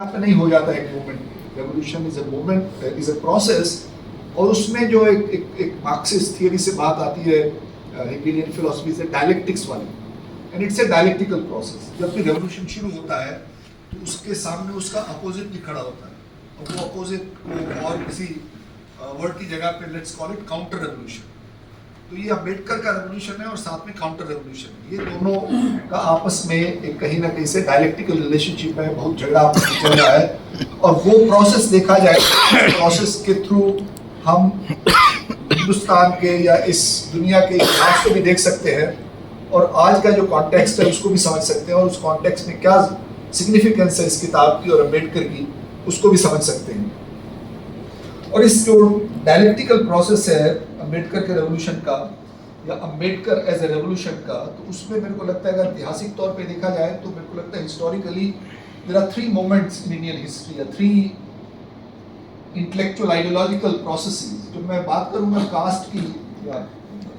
पे नहीं हो जाता एक movement. Revolution is a movement, is a process. और उसमें जो एक मार्क्सिस्ट थियरी से बात आती है, हेगेलियन फिलॉसफी से, डायलेक्टिक्स वाली, and it's a dialectical process. जब भी रेवोल्यूशन शुरू होता है तो उसके सामने उसका अपोजिट भी खड़ा होता है, और वो अपोजिट को और किसी वर्ड की जगह पे let's call it counter revolution. तो ये अम्बेडकर का रेवोल्यूशन है और साथ में काउंटर रेवोल्यूशन है। ये दोनों का आपस में एक कहीं ना कहीं से डायलेक्टिकल रिलेशनशिप है, बहुत झगड़ा आपस में चल रहा है। और वो प्रोसेस देखा जाए, प्रोसेस के थ्रू हम हिंदुस्तान के या इस दुनिया के इतिहास को भी देख सकते हैं, और आज का जो कॉन्टेक्स्ट है उसको भी समझ सकते हैं, और उस कॉन्टेक्स्ट में क्या सिग्निफिकेंस है इस किताब की और अम्बेडकर की, उसको भी समझ सकते हैं। और इस जो डायलेक्टिकल प्रोसेस है अम्बेडकर के रेवोल्यूशन का, या अम्बेडकर एज ए रेवोल्यूशन का, तो उसमें मेरे को लगता है अगर ऐतिहासिक तौर पे देखा जाए तो मेरे को लगता है historically there are 3 moments in Indian history, या 3 इंटेलेक्चुअल आइडियोलॉजिकल प्रोसेसेस। जब मैं बात करूंगा कास्ट की या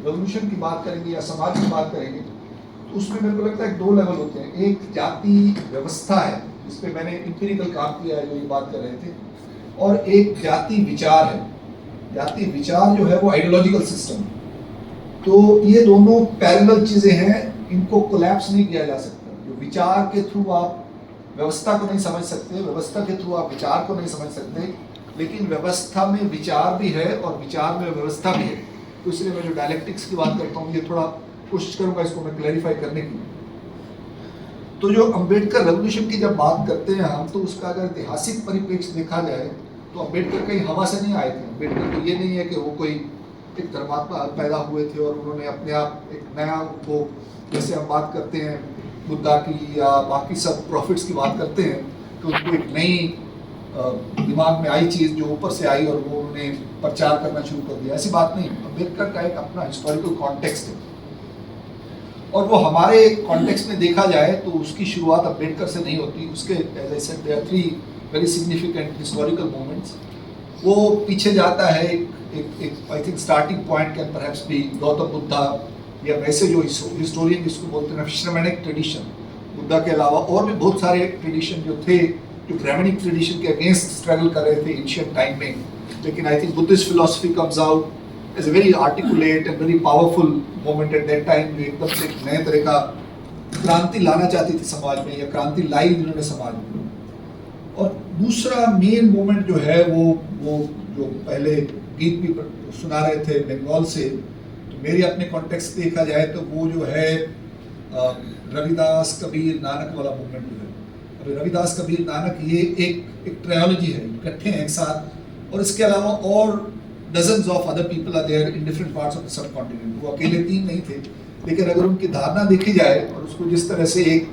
रेवोल्यूशन की बात करेंगे या समाज की बात करेंगे, तो उसमें मेरे को लगता है 2 लेवल होते हैं। एक जाति व्यवस्था है, जिस पे मैंने इंपीरिकल काम किया है, जो ये बात कर रहे थे, और एक जाति विचार है। जाति विचार जो है वो आइडियोलॉजिकल सिस्टम है। तो ये दोनों पैरेलल चीजें हैं, इनको कोलैप्स नहीं किया जा सकता। जो विचार के थ्रू आप व्यवस्था को नहीं समझ सकते, व्यवस्था के थ्रू आप विचार को नहीं समझ सकते, लेकिन व्यवस्था में विचार भी है और विचार में व्यवस्था भी है। तो इसलिए मैं जो डायलेक्टिक्स की बात करता हूँ, ये थोड़ा कोशिश करूंगा इसको मैं क्लैरिफाई करने की। तो जो अम्बेडकर रेवोल्यूशन की जब बात करते हैं हम, तो उसका अगर ऐतिहासिक परिप्रेक्ष्य देखा जाए तो अम्बेडकर कहीं हवा से नहीं आए थे। अम्बेडकर तो ये नहीं है कि वो कोई एक धर्मात्मा पैदा हुए थे और उन्होंने अपने आप एक नया, वो जैसे हम बात करते हैं बुद्धा की या बाकी सब प्रॉफिट्स की बात करते हैं, तो उनको एक नई दिमाग में आई चीज़ जो ऊपर से आई और वो उन्होंने प्रचार करना शुरू कर दिया, ऐसी बात नहीं। अम्बेडकर का एक अपना हिस्टोरिकल कॉन्टेक्स्ट है, और वो हमारे कॉन्टेक्स्ट में देखा जाए तो उसकी शुरुआत अम्बेडकर से नहीं होती। उसके as I said there are 3 very significant historical moments. वो पीछे जाता है, एक I think starting point can perhaps be Gautam Buddha, या वैसे जो हिस्टोरियन जिसको बोलते हैं फिशरमैनिक ट्रेडिशन। बुद्धा के अलावा और भी बहुत सारे ट्रेडिशन जो थे, जो ब्राह्मणिक ट्रेडिशन के अगेंस्ट स्ट्रगल कर रहे थे एंशिएंट टाइम में। लेकिन I think Buddhist philosophy comes out as a very articulate and very powerful moment at that time, जो एकदम से एक नए तरह का क्रांति लाना चाहती थी समाज में, या क्रांति लाई उन्होंने समाज में। और दूसरा मेन मोमेंट जो है वो जो पहले गीत भी सुना रहे थे बंगाल से, तो मेरे अपने कॉन्टेक्स्ट देखा जाए तो वो जो है रविदास कबीर नानक वाला मूवमेंट जो है। अभी रविदास कबीर नानक ये एक ट्रायोलॉजी है, इकट्ठे हैं एक साथ, और इसके अलावा और dozens of other people are there in different parts of the subcontinent। वो अकेले 3 नहीं थे, लेकिन अगर उनकी धारणा देखी जाए और उसको जिस तरह से एक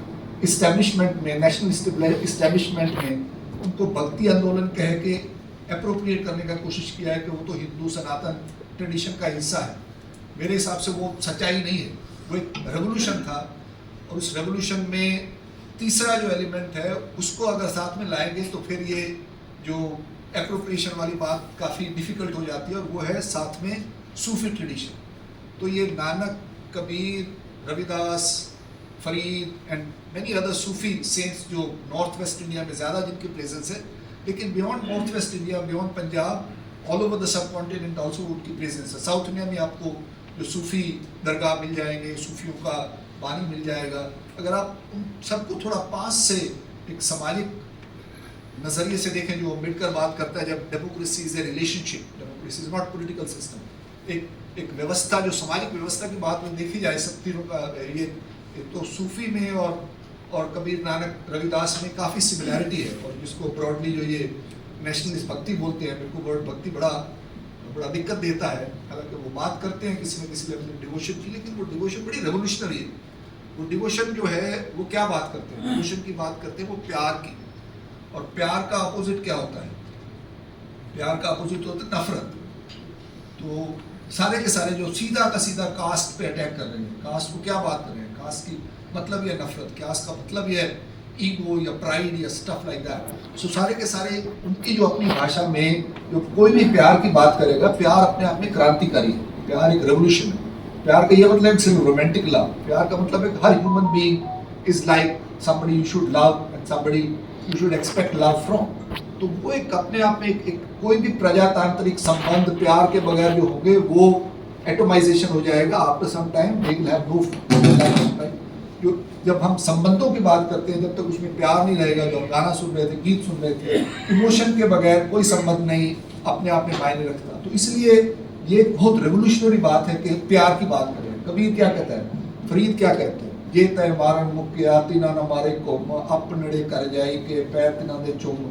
इस्टेब्लिशमेंट में, नेशनल इस्टेब्लिशमेंट में उनको भक्ति आंदोलन कह के अप्रोप्रिएट करने का कोशिश किया है कि वो तो हिंदू सनातन ट्रेडिशन का हिस्सा है, मेरे हिसाब से वो सच्चाई नहीं है। वो एक रेवोल्यूशन था, और उस रेवोल्यूशन में तीसरा जो एलिमेंट है उसको अगर साथ में लाएंगे तो फिर ये जो एप्रोप्रिएशन वाली बात काफ़ी डिफिकल्ट हो जाती है, और वो है साथ में सूफी ट्रेडिशन। तो ये Nanak, Kabir, Ravidas, Farid and many other Sufi cents जो नॉर्थ वेस्ट इंडिया में ज़्यादा जिनकी प्रेजेंस है, लेकिन beyond north west India, beyond Punjab, all over the sub continent also उनकी प्रेजेंस है। साउथ इंडिया में आपको जो सूफी दरगाह मिल जाएंगे, सूफियों का बानी मिल जाएगा। अगर आप उन सबको थोड़ा पास से एक सामाजिक नजरिए से देखें, जो अम्बेडकर बात करता है, जब democracy is a relationship, democracy is not political system, एक व्यवस्था, जो सामाजिक व्यवस्था की बात में देखी जाए सब तीनों का, ये तो सूफी में और कबीर, नानक, रविदास में काफ़ी सिमिलैरिटी है। और जिसको ब्रॉडली जो ये नेशनलिस्ट भक्ति बोलते हैं, मेरे को वर्ड भक्ति बड़ा दिक्कत देता है। हालांकि वो बात करते हैं किसी न किसी लेवल में डिवोशन की, लेकिन वो डिवोशन बड़ी रेवोल्यूशनरी है। वो डिवोशन जो है वो क्या बात करते हैं, डिवोशन की बात करते हैं वो प्यार की। और प्यार का अपोजिट क्या होता है? प्यार का अपोजिट होता है नफरत। तो सारे के सारे जो सीधा का सीधा कास्ट पे अटैक कर रहे हैं, कास्ट को क्या बात कर रहे हैं, कास्ट की मतलब ये नफरत, कास्ट का मतलब ये ईगो या प्राइड या स्टफ लाइक दैट। सो सारे के सारे उनकी जो अपनी भाषा में जो कोई भी प्यार की बात करेगा, प्यार अपने आप में क्रांतिकारी है, प्यार एक रेवोल्यूशन है। प्यार का ये मतलब सिर्फ रोमांटिक लव, प्यार का मतलब है हर human being is like somebody you should love and somebody you should expect love from. तो वो एक अपने आप में एक कोई भी प्रजातांत्रिक संबंध प्यार के बगैर जो होंगे वो एटोमाइजेशन हो जाएगा। After some time they will have no. जो जब हम संबंधों की बात करते हैं, जब तक उसमें प्यार नहीं रहेगा, जो हम गाना सुन रहे थे, गीत सुन रहे थे, इमोशन के बगैर कोई संबंध नहीं अपने आप में मायने रखता। तो इसलिए ये बहुत रेवोल्यूशनरी बात है कि प्यार की बात करें। कबीर क्या कहता है, फरीद क्या कहते हैं, ये तय मारन मुक्या तिना न मारे को अपनड़े कर जाई के पैर तिना दे चोम।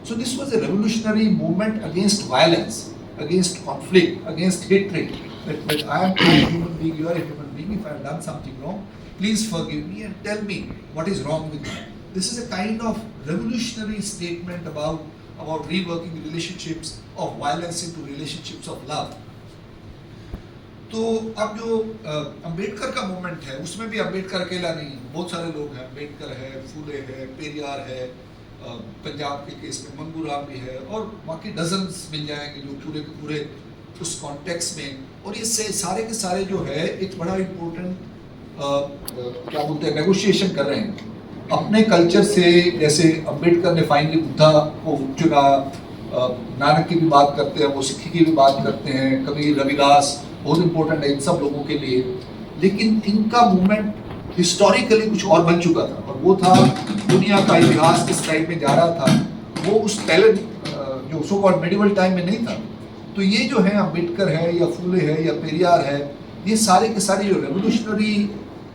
So this was a revolutionary movement against violence, against conflict, against hatred. That I am a human being, you are a human being. If I have done something wrong, please forgive me and tell me what is wrong with me. This is a kind of revolutionary statement about reworking relationships of violence into relationships of love. तो अब जो अंबेडकर का movement है उसमें भी अंबेडकर अकेला नहीं, बहुत सारे लोग हैं। अंबेडकर है, फूले है, पेरियार है, पंजाब के केस में मंगू राम भी है, और बाकी डजन्स मिल जाएंगे जो पूरे के पूरे उस कॉन्टेक्स्ट में। और ये सारे के सारे जो है एक बड़ा इम्पोर्टेंट क्या बोलते हैं नेगोशिएशन कर रहे हैं अपने कल्चर से। जैसे अंबेडकर ने फाइनली बुद्धा को चुना, नानक की भी बात करते हैं, वो सिक्खी की भी बात करते हैं, कबीर, रविदास बहुत इंपॉर्टेंट है इन सब लोगों के लिए। लेकिन इनका मूवमेंट हिस्टोरिकली कुछ और बन चुका था, और वो था दुनिया का इतिहास किस टाइप में जा रहा था, वो उस पहले जो सो कॉल्ड मेडिवल टाइम में नहीं था। तो ये जो है अंबेडकर है या फूले है या पेरियार है, ये सारे के सारे जो रेवोल्यूशनरी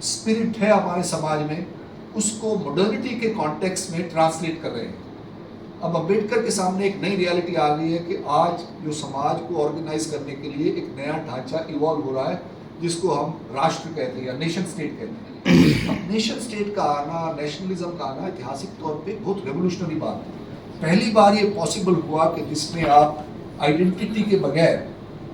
स्पिरिट है हमारे समाज में, उसको मॉडर्निटी के कॉन्टेक्स्ट में ट्रांसलेट कर रहे हैं। अब अंबेडकर के सामने एक नई रियलिटी आ गई है कि आज जो समाज को ऑर्गेनाइज करने के लिए एक नया ढांचा इवॉल्व हो रहा है, जिसको हम राष्ट्र कहते हैं या नेशन स्टेट कहते हैं। अब नेशन स्टेट का आना, नेशनलिज्म का आना ऐतिहासिक तौर पे बहुत रेवोल्यूशनरी बात है। पहली बार ये पॉसिबल हुआ कि जिसमें आप आइडेंटिटी के बगैर,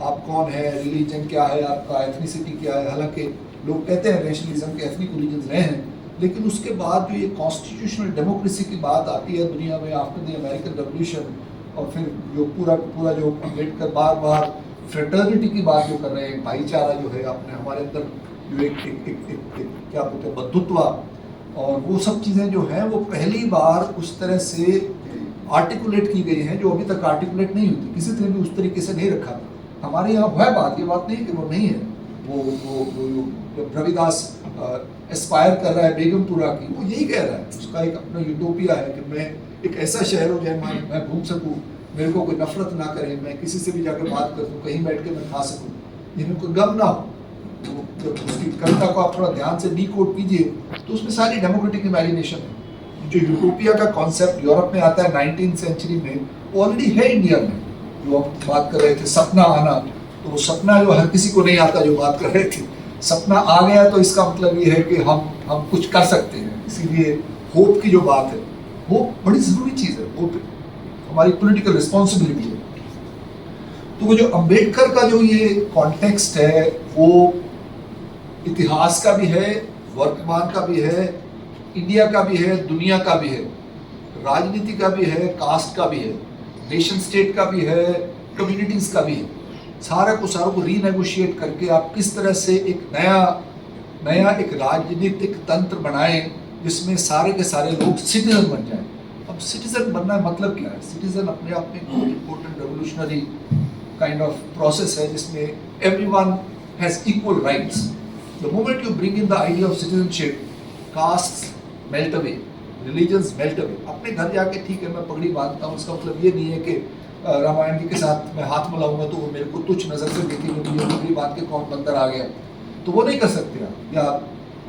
आप कौन है, रिलीजन क्या है आपका, एथनिसिटी क्या है, हालांकि लोग कहते हैं नेशनलिज्म के एथनिक रिलीजन रहे हैं, लेकिन उसके बाद जो ये कॉन्स्टिट्यूशनल डेमोक्रेसी की बात आती है दुनिया में आफ्टर द अमेरिकन रेवोल्यूशन, और फिर जो पूरा जो अम्बेडकर बार बार फ्रेटर्निटी की बात जो कर रहे हैं, भाईचारा जो है अपने हमारे अंदर जो एक क्या बोलते हैं बंधुत्व, और वो सब चीज़ें जो हैं वो पहली बार उस तरह से आर्टिकुलेट की गई हैं जो अभी तक आर्टिकुलेट नहीं होती, किसी ने भी उस तरीके से नहीं रखा था। हमारे यहाँ है बात, ये बात नहीं कि वो नहीं है। वो रविदास एस्पायर कर रहा है बेगमपुरा की, वो यही कह रहा है, उसका एक अपना यूटोपिया है कि मैं एक ऐसा शहर हो जाए मैं घूम सकूँ, मेरे को कोई नफरत ना करे, मैं किसी से भी जाकर बात कर सकूँ, कहीं बैठ के मैं खा सकूँ, जिन्हें कोई गम ना हो। तो उसकी कविता को आप थोड़ा ध्यान से डिकोड कीजिए तो उसमें सारी डेमोक्रेटिक इमेजिनेशन है। जो यूटोपिया का कॉन्सेप्ट यूरोप में आता है 19th सेंचुरी में, ऑलरेडी है इंडिया में। जो हम बात कर रहे थे सपना आना, तो वो सपना जो हर किसी को नहीं आता जो बात कर रहे थे, सपना आ गया तो इसका मतलब ये है कि हम कुछ कर सकते हैं। इसीलिए होप की जो बात है, होप बड़ी जरूरी चीज़ है, होप हमारी पॉलिटिकल रिस्पॉन्सिबिलिटी है। तो वो जो अंबेडकर का जो ये कॉन्टेक्स्ट है वो इतिहास का भी है, वर्तमान का भी है, इंडिया का भी है, दुनिया का भी है, राजनीति का भी है, कास्ट का भी है, नेशन स्टेट का भी है, कम्युनिटीज का भी है। सारे को रीनेगोशिएट करके आप किस तरह से एक नया एक राजनीतिक तंत्र बनाएं जिसमें सारे के सारे लोग सिटीजन बन जाएं। अब सिटीजन बनना मतलब क्या है? सिटीजन अपने आप में बहुत important revolutionary kind of process है जिसमें everyone has equal rights. The moment you bring in the idea of citizenship, castes melt away, religions melt away. अपने घर जाके ठीक है मैं पगड़ी बांधता हूँ, इसका मतलब ये नहीं है कि रामायण जी के साथ मैं हाथ मिलाऊंगा तो वो मेरे को तुच्छ नजर से देखेंगे, मुझे पगड़ी बांध के कौन बंदर आ गया, तो वो नहीं कर सकते आप। या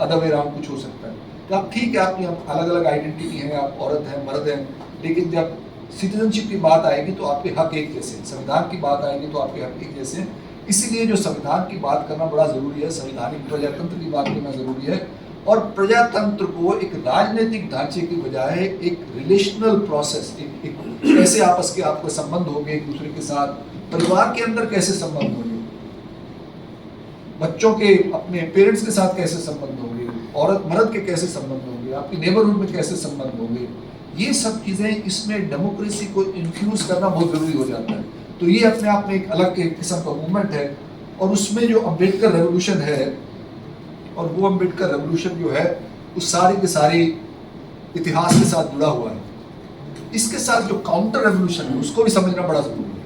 अदर वे राउंड कुछ हो सकता है। तो आप ठीक है, आपकी अलग अलग आइडेंटिटी है, आप औरत हैं, मर्द हैं, लेकिन जब सिटीजनशिप की बात आएगी तो आपके हक एक जैसे, संविधान की बात आएगी तो आपके हक एक जैसे। इसीलिए जो संविधान की बात करना बड़ा जरूरी है, संवैधानिक प्रजातंत्र की बात करना जरूरी है, और प्रजातंत्र को एक राजनीतिक ढांचे की बजाय एक रिलेशनल प्रोसेस, एक कैसे आपस के आपको संबंध होंगे एक दूसरे के साथ, परिवार के अंदर कैसे संबंध होंगे, बच्चों के अपने पेरेंट्स के साथ कैसे संबंध होंगे, औरत मर्द के कैसे संबंध होंगे, आपकी नेबरहुड में कैसे संबंध होंगे, ये सब चीजें इसमें डेमोक्रेसी को इन्फ्यूज करना बहुत जरूरी हो जाता है। तो ये अपने आप में एक अलग किस्म का मूवमेंट है, और उसमें जो अम्बेडकर रेवोल्यूशन है, और वो अम्बेडकर रेवोल्यूशन जो है उस सारे के सारे इतिहास के साथ जुड़ा हुआ है। इसके साथ जो काउंटर रेवोल्यूशन है उसको भी समझना बड़ा जरूरी है।